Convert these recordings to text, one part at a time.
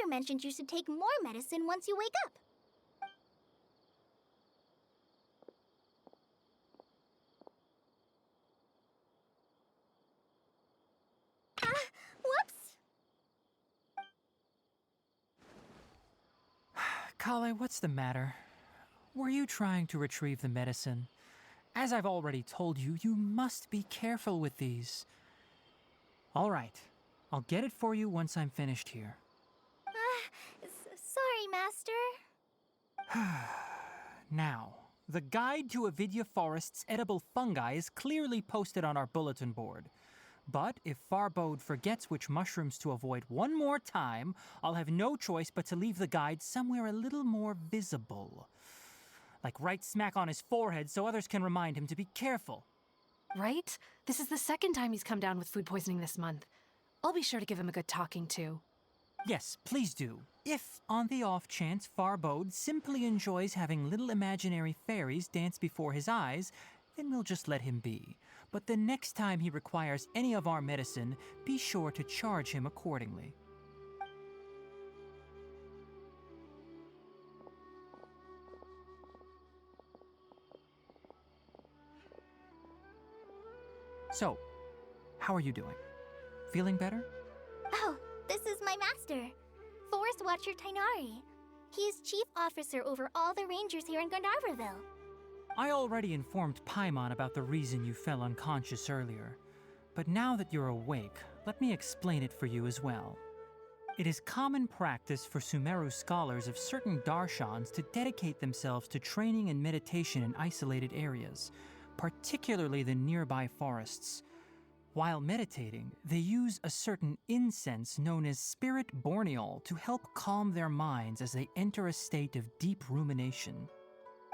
doctor mentioned you should take more medicine once you wake up. Whoops! Kale, what's the matter? Were you trying to retrieve the medicine? As I've already told you, you must be careful with these. All right, I'll get it for you once I'm finished here. Sorry, Master. Now, the guide to Avidya Forest's edible fungi is clearly posted on our bulletin board. But if Farbode forgets which mushrooms to avoid one more time, I'll have no choice but to leave the guide somewhere a little more visible. Like right smack on his forehead so others can remind him to be careful. Right? This is the second time he's come down with food poisoning this month. I'll be sure to give him a good talking to. Yes, please do. If, on the off chance, Farbode simply enjoys having little imaginary fairies dance before his eyes, then we'll just let him be. But the next time he requires any of our medicine, be sure to charge him accordingly. So, how are you doing? Feeling better? Oh, this is my master, Forest Watcher Tainari. He is chief officer over all the rangers here in Gandharvaville. I already informed Paimon about the reason you fell unconscious earlier. But now that you're awake, let me explain it for you as well. It is common practice for Sumeru scholars of certain darshans to dedicate themselves to training and meditation in isolated areas, particularly the nearby forests. While meditating, they use a certain incense known as spirit borneol to help calm their minds as they enter a state of deep rumination.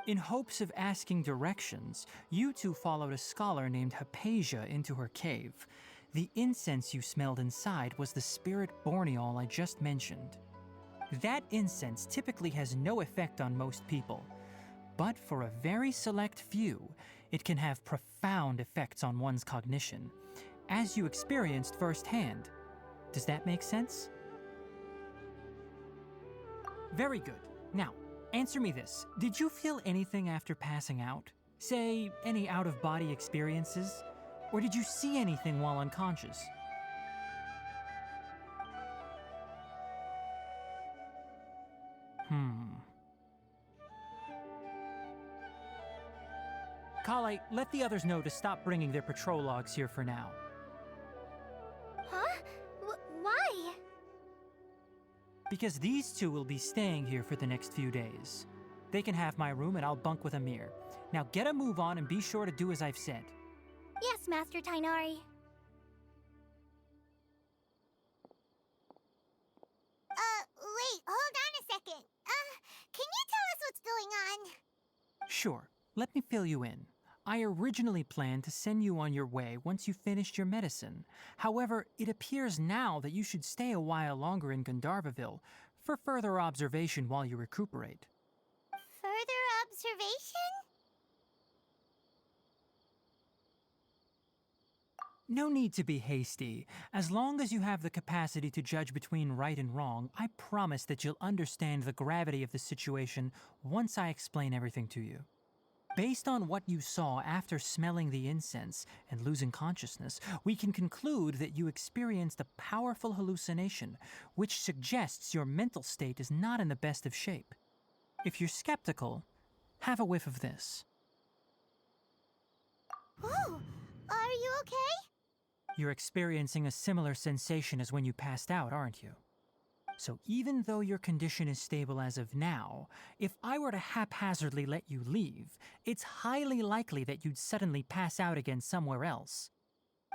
In hopes of asking directions, you two followed a scholar named Hypatia into her cave. The incense you smelled inside was the spirit borneol I just mentioned. That incense typically has no effect on most people, but for a very select few, it can have profound effects on one's cognition, as you experienced firsthand. Does that make sense? Very good. Now, answer me this. Did you feel anything after passing out? Say, any out-of-body experiences? Or did you see anything while unconscious? Kale, let the others know to stop bringing their patrol logs here for now. Huh? Why? Because these two will be staying here for the next few days. They can have my room and I'll bunk with Amir. Now get a move on and be sure to do as I've said. Yes, Master Tainari. Wait, hold on a second. Can you tell us what's going on? Sure, let me fill you in. I originally planned to send you on your way once you finished your medicine. However, it appears now that you should stay a while longer in Gandharvaville for further observation while you recuperate. Further observation? No need to be hasty. As long as you have the capacity to judge between right and wrong, I promise that you'll understand the gravity of the situation once I explain everything to you. Based on what you saw after smelling the incense and losing consciousness, we can conclude that you experienced a powerful hallucination, which suggests your mental state is not in the best of shape. If you're skeptical, have a whiff of this. Oh, are you okay? You're experiencing a similar sensation as when you passed out, aren't you? So even though your condition is stable as of now, if I were to haphazardly let you leave, it's highly likely that you'd suddenly pass out again somewhere else.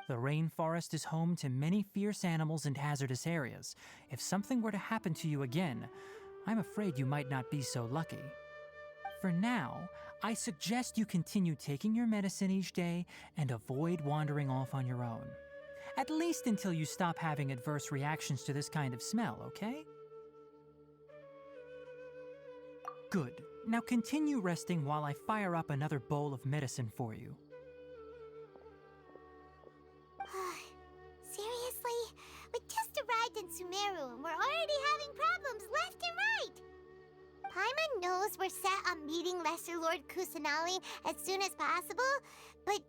The rainforest is home to many fierce animals and hazardous areas. If something were to happen to you again, I'm afraid you might not be so lucky. For now, I suggest you continue taking your medicine each day and avoid wandering off on your own. At least until you stop having adverse reactions to this kind of smell, okay? Good. Now continue resting while I fire up another bowl of medicine for you. Seriously? We just arrived in Sumeru and we're already having problems course we're set on meeting Lesser Lord Kusanali as soon as possible, but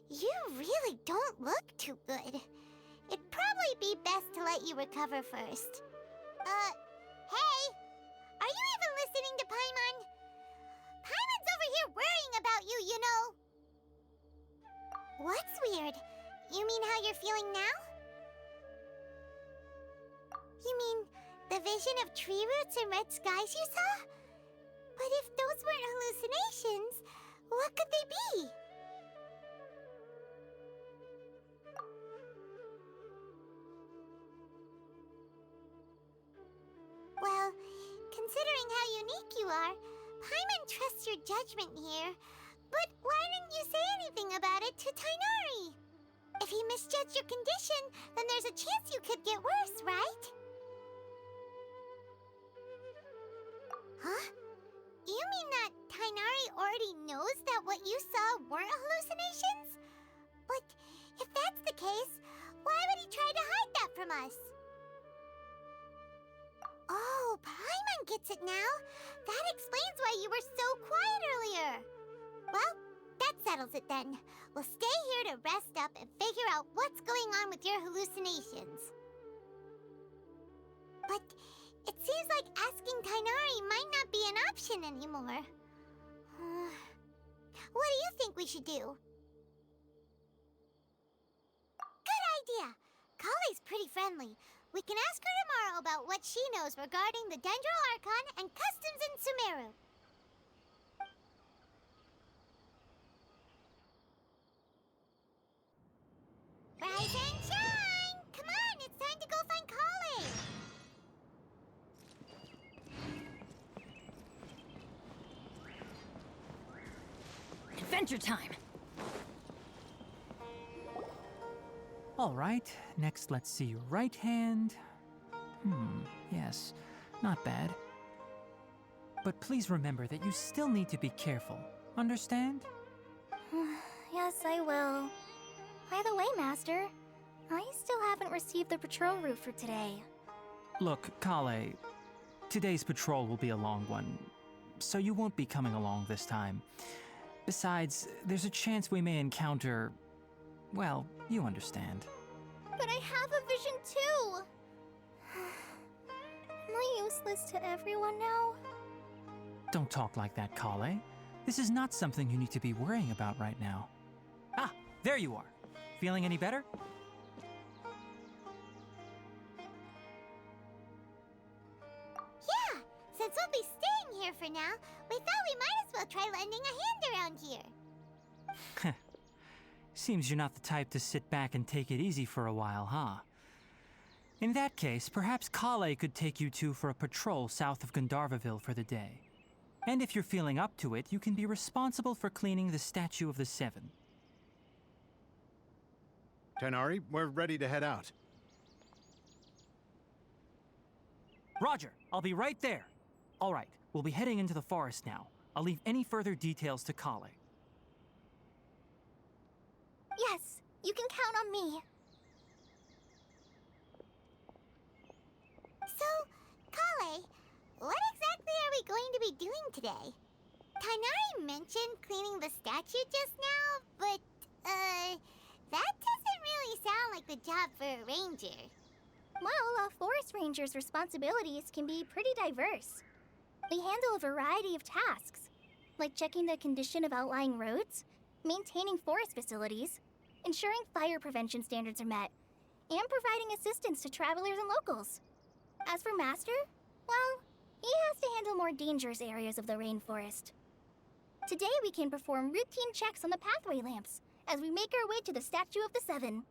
you really don't look too good. It'd probably be best to let you recover first. Hey! Are you even listening to Paimon? Paimon's over here worrying about you, you know. What's weird? You mean how you're feeling now? You mean the vision of tree roots and red skies you saw? But if those weren't hallucinations, what could they be? Well, considering how unique you are, Paimon trusts your judgment here. But why didn't you say anything about it to Tighnari? If he misjudged your condition, then there's a chance you could get worse, right? Huh? You mean that Tighnari already knows that what you saw weren't hallucinations? But if that's the case, why would he try to hide that from us? Oh, Paimon gets it now. That explains why you were so quiet earlier. Well, that settles it then. We'll stay here to rest up and figure out what's going on with your hallucinations. But it seems like asking Tighnari might not be an option anymore. What do you think we should do? Good idea! Kale's pretty friendly. We can ask her tomorrow about what she knows regarding the Dendro Archon and customs in Sumeru. Rise and shine! Come on, it's time to go find Kale! Adventure time! All right, next let's see your right hand. Yes, not bad. But please remember that you still need to be careful. Understand? Yes, I will. By the way, Master, I still haven't received the patrol route for today. Look, Kale, today's patrol will be a long one, so you won't be coming along this time. Besides, there's a chance we may encounter... well, you understand. But I have a vision too! Am I useless to everyone now? Don't talk like that, Kale. This is not something you need to be worrying about right now. Ah, there you are. Feeling any better? Yeah, since we'll be staying here for now, we thought we might as well try lending a hand around here. Seems you're not the type to sit back and take it easy for a while, huh? In that case, perhaps Kale could take you two for a patrol south of Gandharvaville for the day. And if you're feeling up to it, you can be responsible for cleaning the Statue of the Seven. Tighnari, we're ready to head out. Roger, I'll be right there. All right, we'll be heading into the forest now. I'll leave any further details to Kale. Yes, you can count on me. So, Kale, what exactly are we going to be doing today? Tighnari mentioned cleaning the statue just now, but, that doesn't really sound like the job for a ranger. Well, a forest ranger's responsibilities can be pretty diverse. They handle a variety of tasks, like checking the condition of outlying roads, maintaining forest facilities, ensuring fire prevention standards are met, and providing assistance to travelers and locals. As for Master, well, he has to handle more dangerous areas of the rainforest. Today we can perform routine checks on the pathway lamps as we make our way to the Statue of the Seven.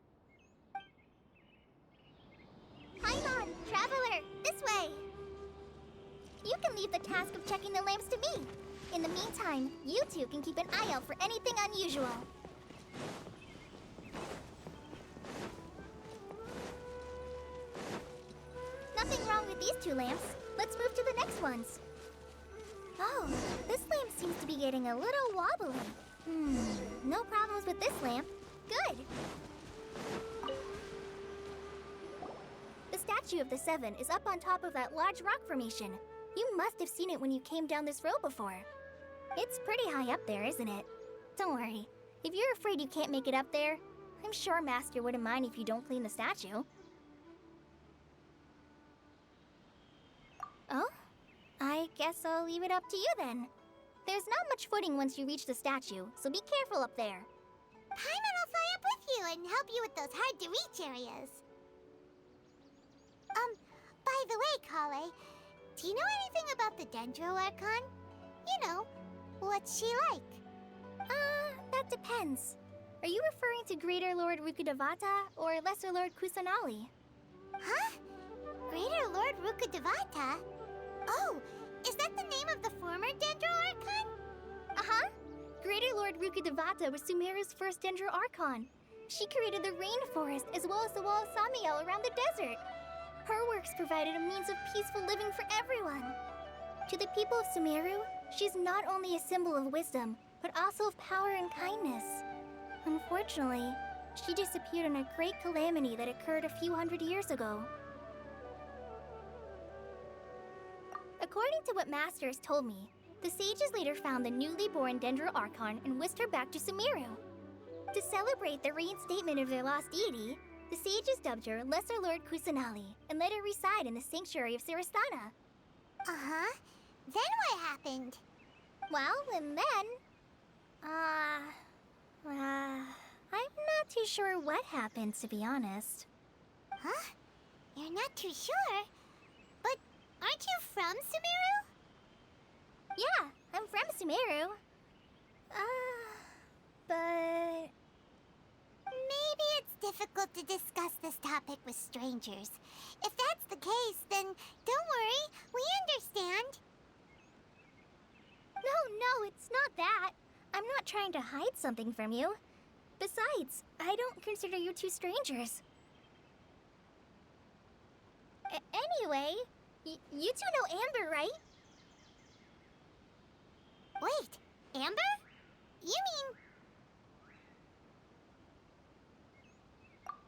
Paimon, traveler, this way! You can leave the task of checking the lamps to me. In the meantime, you two can keep an eye out for anything unusual. Nothing wrong with these two lamps. Let's move to the next ones. Oh, this lamp seems to be getting a little wobbly. No problems with this lamp. Good. The Statue of the Seven is up on top of that large rock formation. You must have seen it when you came down this road before. It's pretty high up there, isn't it? Don't worry. If you're afraid you can't make it up there, I'm sure Master wouldn't mind if you don't clean the statue. Oh? I guess I'll leave it up to you then. There's not much footing once you reach the statue, so be careful up there. Paimon will fly up with you and help you with those hard-to-reach areas. By the way, Kale, do you know anything about the Dendro Archon? You know, what's she like? That depends. Are you referring to Greater Lord Rukkhadevata or Lesser Lord Kusanali? Huh? Greater Lord Rukkhadevata? Oh, is that the name of the former Dendro Archon? Uh-huh. Greater Lord Rukkhadevata was Sumeru's first Dendro Archon. She created the rainforest as well as the wall of Samiel around the desert. Her works provided a means of peaceful living for everyone. To the people of Sumeru, she's not only a symbol of wisdom, but also of power and kindness. Unfortunately, she disappeared in a great calamity that occurred a few hundred years ago. According to what Master has told me, the sages later found the newly born Dendro Archon and whisked her back to Sumeru. To celebrate the reinstatement of their lost deity, the sages dubbed her Lesser Lord Kusanali and let her reside in the sanctuary of Sarastana. Uh-huh. Then what happened? Well, and then... I'm not too sure what happened, to be honest. Huh? You're not too sure? But aren't you from Sumeru? Yeah, I'm from Sumeru. But... Maybe it's difficult to discuss this topic with strangers. If that's the case, then don't worry, we understand. No, it's not that. I'm not trying to hide something from you. Besides, I don't consider you two strangers. Anyway, you two know Amber, right? Wait, Amber? You mean...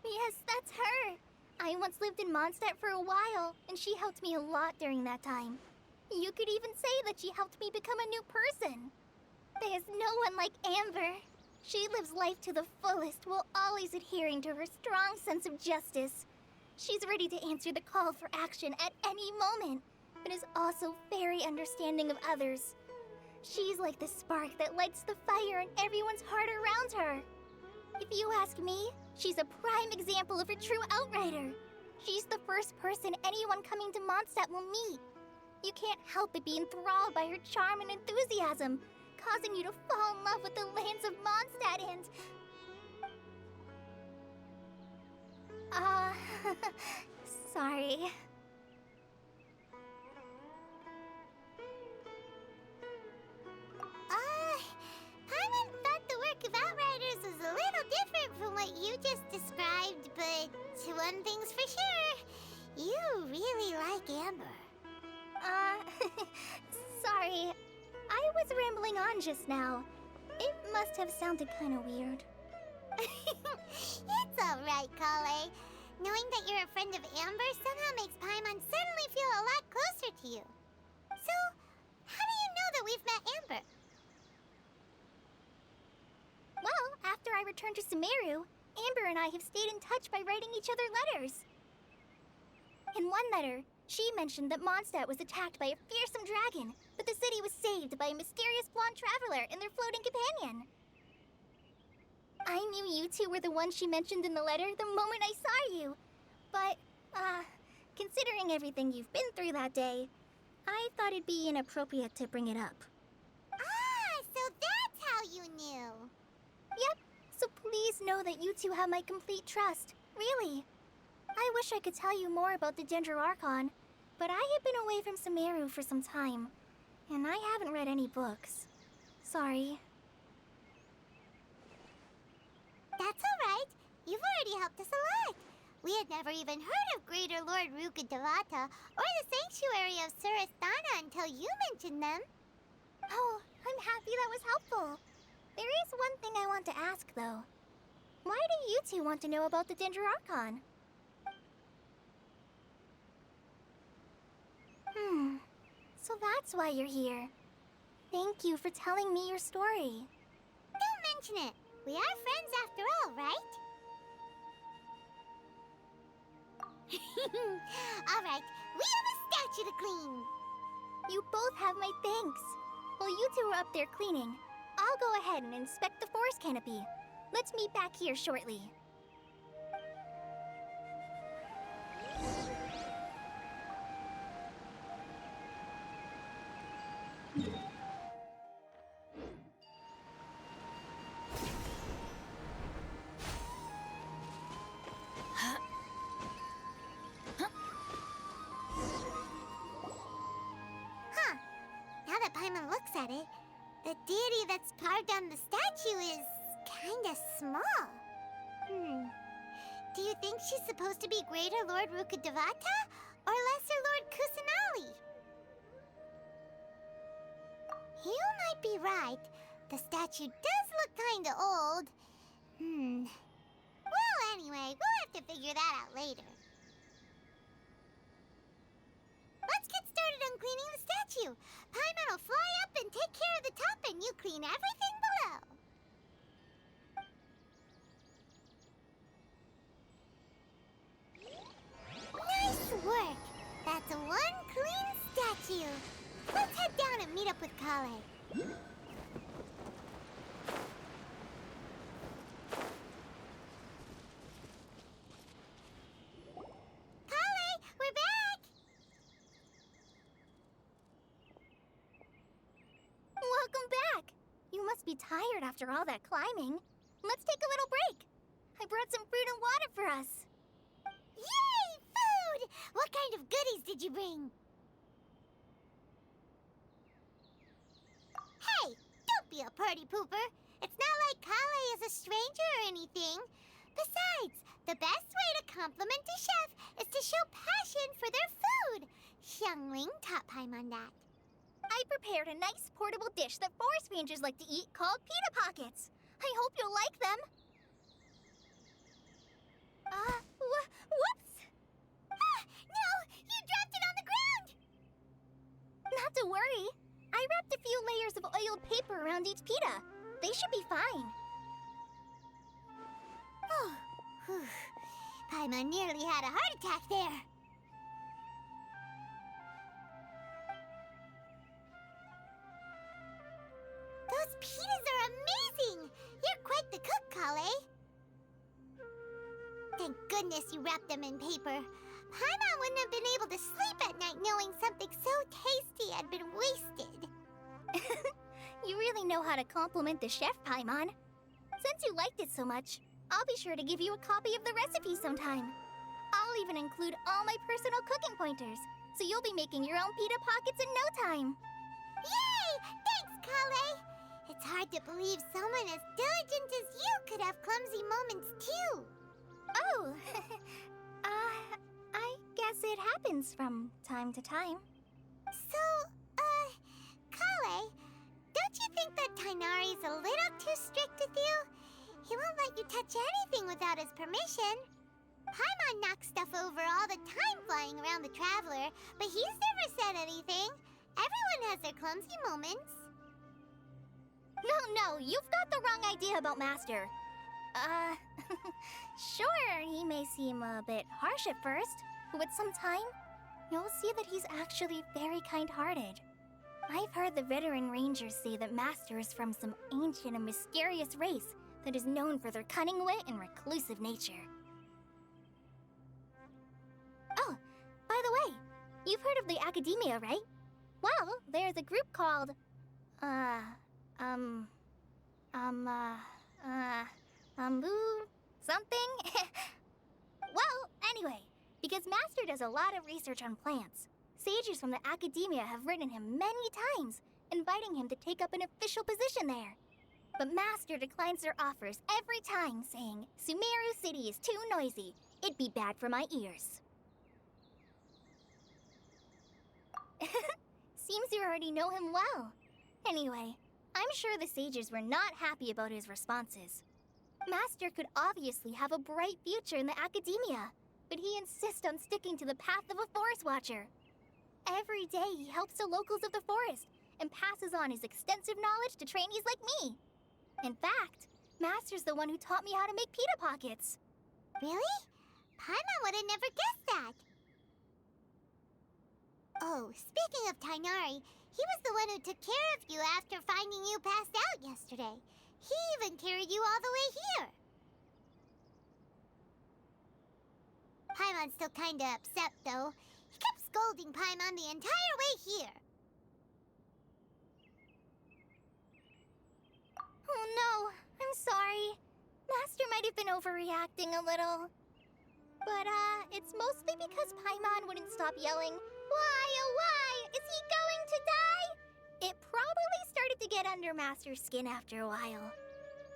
Yes, that's her. I once lived in Mondstadt for a while, and she helped me a lot during that time. You could even say that she helped me become a new person. There's no one like Amber. She lives life to the fullest while always adhering to her strong sense of justice. She's ready to answer the call for action at any moment, but is also very understanding of others. She's like the spark that lights the fire in everyone's heart around her. If you ask me, she's a prime example of a true outrider. She's the first person anyone coming to Mondstadt will meet. You can't help but be enthralled by her charm and enthusiasm, causing you to fall in love with the lands of Mondstadt and... sorry. Paimon thought the work of Outriders was a little different from what you just described, but one thing's for sure, you really like Amber. Sorry. I was rambling on just now. It must have sounded kind of weird. It's alright, Kale. Knowing that you're a friend of Amber somehow makes Paimon suddenly feel a lot closer to you. So, how do you know that we've met Amber? Well, after I returned to Sumeru, Amber and I have stayed in touch by writing each other letters. In one letter, she mentioned that Mondstadt was attacked by a fearsome dragon, but the city was saved by a mysterious blonde traveler and their floating companion. I knew you two were the ones she mentioned in the letter the moment I saw you. But, considering everything you've been through that day, I thought it'd be inappropriate to bring it up. Ah, so that's how you knew. Yep, so please know that you two have my complete trust, really. I wish I could tell you more about the Dendro Archon, but I have been away from Sumeru for some time, and I haven't read any books. Sorry. That's alright. You've already helped us a lot. We had never even heard of Greater Lord Rukkhadevata or the Sanctuary of Sarastana until you mentioned them. Oh, I'm happy that was helpful. There is one thing I want to ask, though. Why do you two want to know about the Dendro Archon? that's why you're here. Thank you for telling me your story. Don't mention it. We are friends after all, right? All right, we have a statue to clean. You both have my thanks. While you two are up there cleaning, I'll go ahead and inspect the forest canopy. Let's meet back here shortly. Now that Paimon looks at it, the deity that's carved on the statue is kinda small. Do you think she's supposed to be Greater Lord Rukkhadevata or Lesser Lord Kusanali? You might be right. The statue does look kinda old. Well, anyway, we'll have to figure that out later. Let's get started on cleaning the statue. Paimon will fly up and take care of the top, and you clean everything below. Nice work. That's one clean statue. Let's head down and meet up with Kale. Kale, we're back. Welcome back! You must be tired after all that climbing. Let's take a little break. I brought some fruit and water for us. Yay, food! What kind of goodies did you bring? Hey, don't be a party pooper. It's not like Kale is a stranger or anything. Besides, the best way to compliment a chef is to show passion for their food. Xiangling taught Paimon that. I prepared a nice portable dish that forest rangers like to eat called pita pockets. I hope you'll like them. Whoops! Ah, no! You dropped it on the ground! Not to worry. I wrapped a few layers of oiled paper around each pita. They should be fine. Oh, whew. Paimon nearly had a heart attack there. Those pitas are amazing! You're quite the cook, Kale. Thank goodness you wrapped them in paper. Paimon wouldn't have been able to sleep at night knowing something so tasty had been wasted. You really know how to compliment the chef, Paimon. Since you liked it so much, I'll be sure to give you a copy of the recipe sometime. I'll even include all my personal cooking pointers, so you'll be making your own pita pockets in no time. Yay! Thanks, Kale! It's hard to believe someone as diligent as you could have clumsy moments, too. Oh, I guess it happens from time to time. So, Kale, don't you think that Tainari's a little too strict with you? He won't let you touch anything without his permission. Paimon knocks stuff over all the time flying around the Traveler, but he's never said anything. Everyone has their clumsy moments. No, you've got the wrong idea about Master. Sure, he may seem a bit harsh at first, but with some time, you'll see that he's actually very kind-hearted. I've heard the veteran rangers say that Master is from some ancient and mysterious race that is known for their cunning wit and reclusive nature. Oh, by the way, you've heard of the Academia, right? Well, there's a group called, something? Well, anyway, because Master does a lot of research on plants, sages from the Academia have written him many times, inviting him to take up an official position there. But Master declines their offers every time, saying, Sumeru City is too noisy. It'd be bad for my ears. Seems you already know him well. Anyway, I'm sure the sages were not happy about his responses. Master could obviously have a bright future in the Academia, but he insists on sticking to the path of a forest watcher. Every day he helps the locals of the forest and passes on his extensive knowledge to trainees like me. In fact, Master's the one who taught me how to make pita pockets. Really? Paimon would have never guessed that. Oh, speaking of Tainari, he was the one who took care of you after finding you passed out yesterday. He even carried you all the way here. Paimon's still kinda upset, though. He kept scolding Paimon the entire way here. Oh no, I'm sorry. Master might have been overreacting a little. But, it's mostly because Paimon wouldn't stop yelling, "Why, oh why? Is he going to die?" It probably started to get under Master's skin after a while.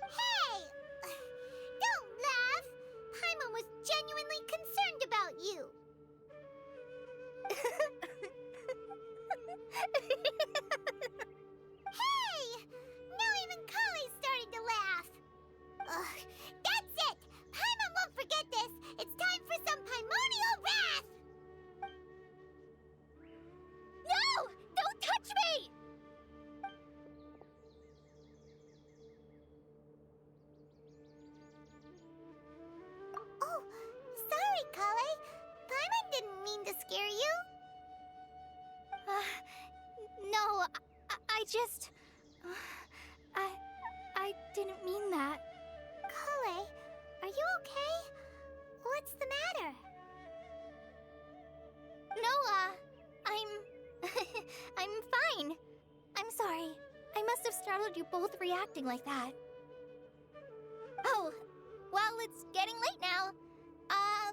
Hey! Don't laugh! Paimon was genuinely concerned about you. Hey! Now even Kale's starting to laugh. Ugh, that's it! Paimon won't forget this! It's time for some Paimonial wrath! No! Don't touch me! Oh, sorry, Kale. Paimon didn't mean to scare you. No, I just... I didn't mean that. Kale, are you okay? What's the matter? No, I'm fine. I'm sorry. I must have startled you both reacting like that. Oh, well, it's getting late now.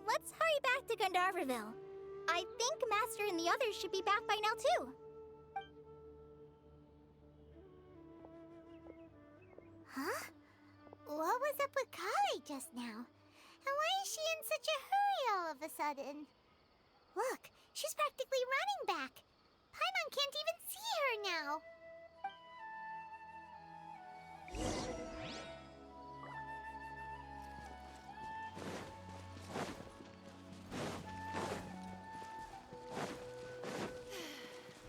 Let's hurry back to Gandharvaville. I think Master and the others should be back by now, too. Huh? What was up with Kale just now? And why is she in such a hurry all of a sudden? Look, she's practically running back. Paimon can't even see her now.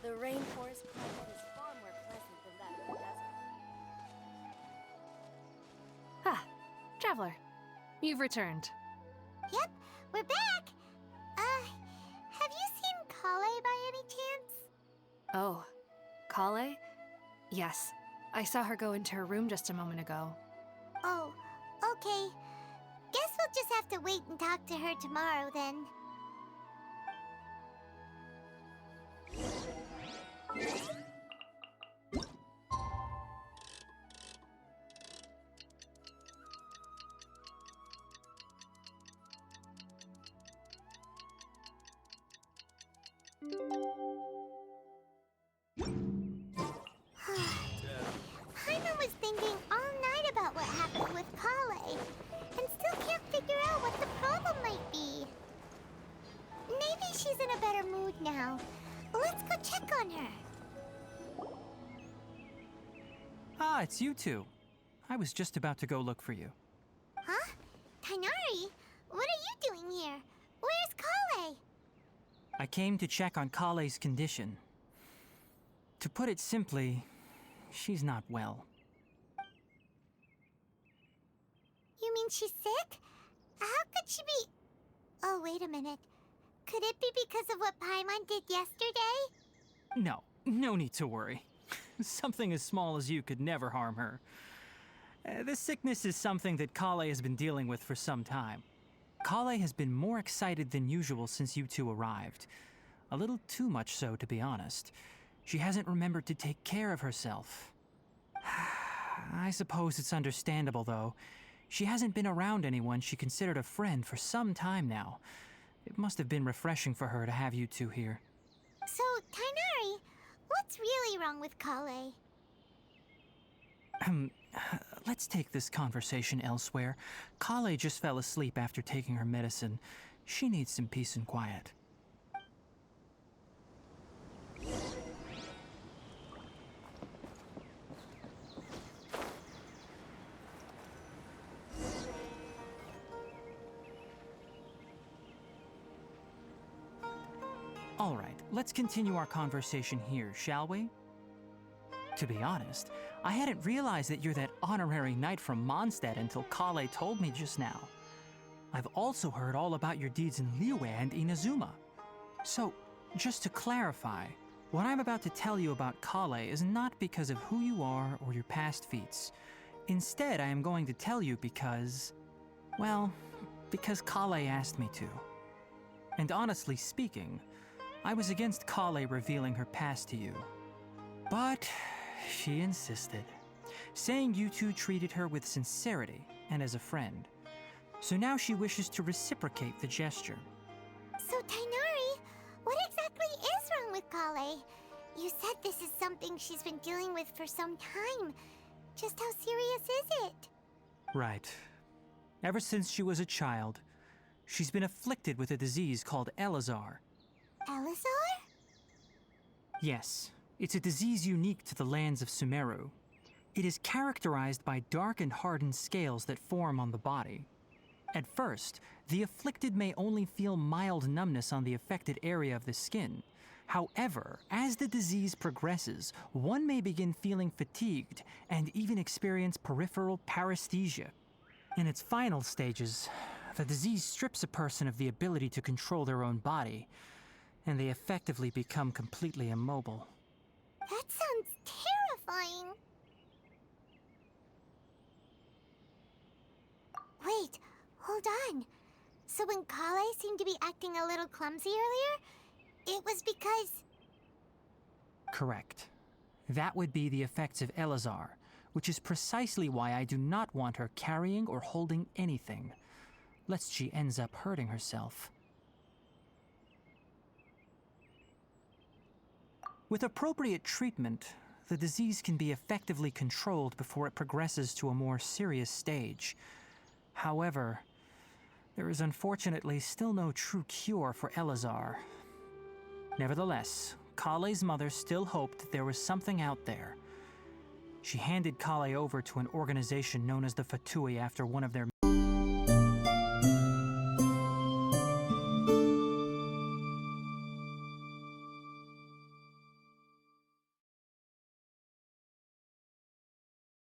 The rainforest climate is far more pleasant than that of the desert. Ah, Traveler. You've returned. Yep, we're back. Have you seen Kale by any chance? Oh, Kale? Yes, I saw her go into her room just a moment ago. Oh, okay. Guess we'll just have to wait and talk to her tomorrow then. Paimon was thinking all night about what happened with Kale, and still can't figure out what the problem might be. Maybe she's in a better mood now. Let's go check on her. Ah, it's you two. I was just about to go look for you. Huh? Tainari? What are you doing here? Where's Kale? I came to check on Kale's condition. To put it simply, she's not well. You mean she's sick? How could she be... Oh, wait a minute. Could it be because of what Paimon did yesterday? No need to worry. Something as small as you could never harm her. This sickness is something that Kale has been dealing with for some time. Kale has been more excited than usual since you two arrived. A little too much so, to be honest. She hasn't remembered to take care of herself. I suppose it's understandable, though. She hasn't been around anyone she considered a friend for some time now. It must have been refreshing for her to have you two here. So, Tainari, what's really wrong with Kale? Let's take this conversation elsewhere. Kale just fell asleep after taking her medicine. She needs some peace and quiet. All right, let's continue our conversation here, shall we? To be honest, I hadn't realized that you're that honorary knight from Mondstadt until Kale told me just now. I've also heard all about your deeds in Liyue and Inazuma. So, just to clarify, what I'm about to tell you about Kale is not because of who you are or your past feats. Instead, I am going to tell you because, well, because Kale asked me to. And honestly speaking, I was against Kale revealing her past to you. But she insisted, saying you two treated her with sincerity and as a friend. So now she wishes to reciprocate the gesture. So, Tainari, what exactly is wrong with Kale? You said this is something she's been dealing with for some time. Just how serious is it? Right. Ever since she was a child, she's been afflicted with a disease called Elazar. Elazar? Yes, it's a disease unique to the lands of Sumeru. It is characterized by dark and hardened scales that form on the body. At first, the afflicted may only feel mild numbness on the affected area of the skin. However, as the disease progresses, one may begin feeling fatigued and even experience peripheral paresthesia. In its final stages, the disease strips a person of the ability to control their own body, and they effectively become completely immobile. That sounds terrifying. Wait, hold on. So when Kale seemed to be acting a little clumsy earlier, it was because... Correct. That would be the effects of Elazar, which is precisely why I do not want her carrying or holding anything, lest she ends up hurting herself. With appropriate treatment, the disease can be effectively controlled before it progresses to a more serious stage. However, there is unfortunately still no true cure for Elazar. Nevertheless, Kale's mother still hoped there was something out there. She handed Kale over to an organization known as the Fatui after one of their